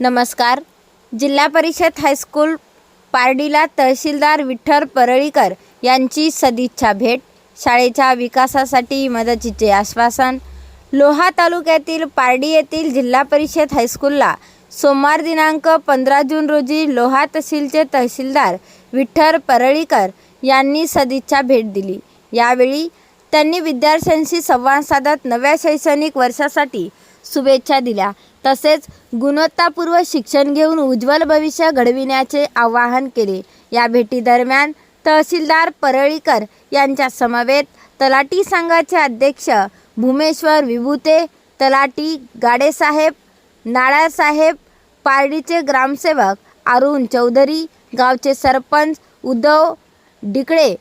नमस्कार. जिल्हा परिषद हायस्कूल पारडीला तहसीलदार विठ्ठल परळीकर यांची सदिच्छा भेट. शाळेच्या विकासासाठी मदतीचे आश्वासन. लोहा तालुक्यातील पारडी येथील जिल्हा परिषद हायस्कूलला सोमवार दिनांक 15 जून रोजी लोहा तहसीलचे तहसीलदार विठ्ठल परळीकर यांनी सदिच्छा भेट दिली. यावेळी त्यांनी विद्यार्थ्यांशी संवाद साधत नव्या शैक्षणिक वर्षासाठी शुभेच्छा दिल्या. तसेच गुणवत्तापूर्ण शिक्षण घेऊन उज्ज्वल भविष्य घडविण्याचे आवाहन केले. या भेटीदरम्यान तहसीलदार परळीकर यांच्या समवेत तलाठी संघाचे अध्यक्ष भूमेश्वर विभुते, तलाठी गाडेसाहेब, नाळासाहेब, पारडीचे ग्रामसेवक अरुण चौधरी, गावचे सरपंच उद्धव डिकळे,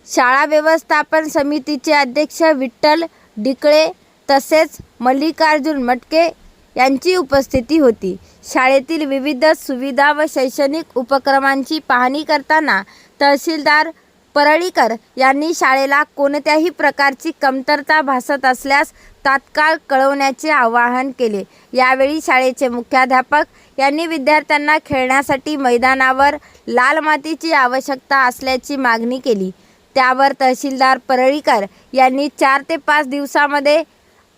शाळा व्यवस्थापन समितीचे अध्यक्ष विठ्ठल डिकळे तसेच मल्लिकार्जुन मटके यांची उपस्थिती होती. शाळेतील विविध सुविधा व शैक्षणिक उपक्रमांची पाहणी करताना तहसीलदार परळीकर यांनी शाळेला कोणत्याही प्रकारची कमतरता भासत असल्यास तात्काळ कळवण्याचे आवाहन केले. यावेळी शाळेचे मुख्याध्यापक यांनी विद्यार्थ्यांना खेळण्यासाठी मैदानावर लाल मातीची आवश्यकता असल्याची मागणी केली. त्यावर तहसीलदार परळीकर यांनी 4 ते 5 दिवसांमध्ये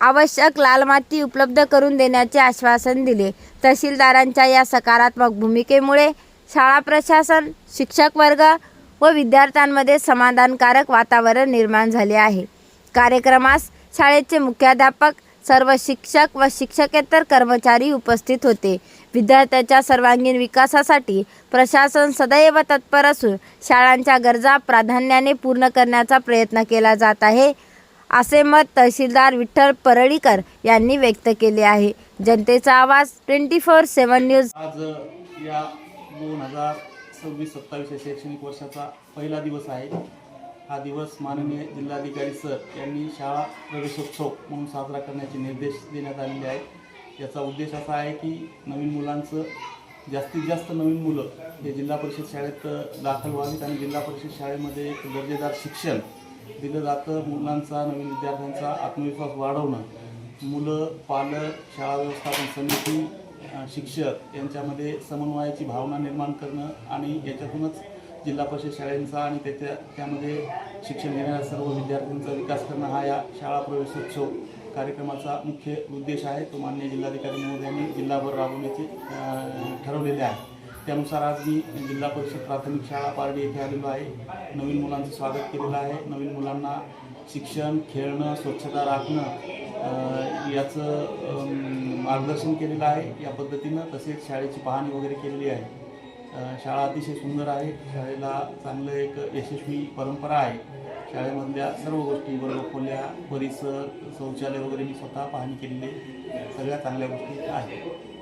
आवश्यक लाल माती उपलब्ध करून देण्याचे आश्वासन दिले. तहसीलदारांच्या या सकारात्मक भूमिकेमुळे शाळा प्रशासन, शिक्षक वर्ग व विद्यार्थ्यांमध्ये समाधानकारक वातावरण निर्माण झाले आहे. कार्यक्रमास शाळेचे मुख्याध्यापक, सर्व शिक्षक व शिक्षकेतर कर्मचारी उपस्थित होते. विद्यार्थ्यांच्या सर्वांगीण विकासासाठी प्रशासन सदैव तत्पर असून शाळांच्या गरजा प्राधान्याने पूर्ण करण्याचा प्रयत्न केला जात आहे, असे मत तहसीलदार विठ्ठल परळीकर यांनी व्यक्त केले आहे. जनतेचा आवाज 24/7 न्यूज. आज या 2026-27 शैक्षणिक वर्षाचा पहिला दिवस आहे. हा दिवस माननीय जिल्हाधिकारी सर यांनी शाळा प्रवेशोत्सव म्हणून साजरा करण्याचे निर्देश देण्यात आलेले आहेत. याचा उद्देश असा आहे की नवीन मुलांचं जास्तीत जास्त नवीन मुलं हे जिल्हा परिषद शाळेत दाखल व्हावीत आणि जिल्हा परिषद शाळेमध्ये एक दर्जेदार शिक्षण दिलं जातं. मुलांचा, नवीन विद्यार्थ्यांचा आत्मविश्वास वाढवणं, मुलं, पालक, शाळा व्यवस्थापन समिती, शिक्षक यांच्यामध्ये समन्वयाची भावना निर्माण करणं आणि याच्यातूनच जिल्हा परिषद शाळेंचा आणि त्यामध्ये शिक्षण घेणाऱ्या सर्व विद्यार्थ्यांचा विकास करणं हा या शाळा प्रवेशोत्सव कार्यक्रमाचा मुख्य उद्देश आहे. तो माननीय जिल्हाधिकारी महोदयांनी जिल्हाभर राबवण्याचे ठरवलेले आहे. त्यानुसार आज मी जिल्हा परिषद प्राथमिक शाळा पारडी येथे आलेलो आहे. नवीन मुलांचं स्वागत केलेलं आहे. नवीन मुलांना शिक्षण, खेळणं, स्वच्छता राखणं याचं मार्गदर्शन केलेलं आहे. या पद्धतीनं तसेच शाळेची पाहणी वगैरे केलेली आहे. शाळा अतिशय सुंदर आहे. शाळेला चांगलं एक यशस्वी परंपरा आहे. शाळेमधल्या सर्व गोष्टी, वर्गखोल्या, परिसर, शौचालय वगैरे मी स्वतः पाहणी केलेली, सगळ्या चांगल्या गोष्टी आहेत.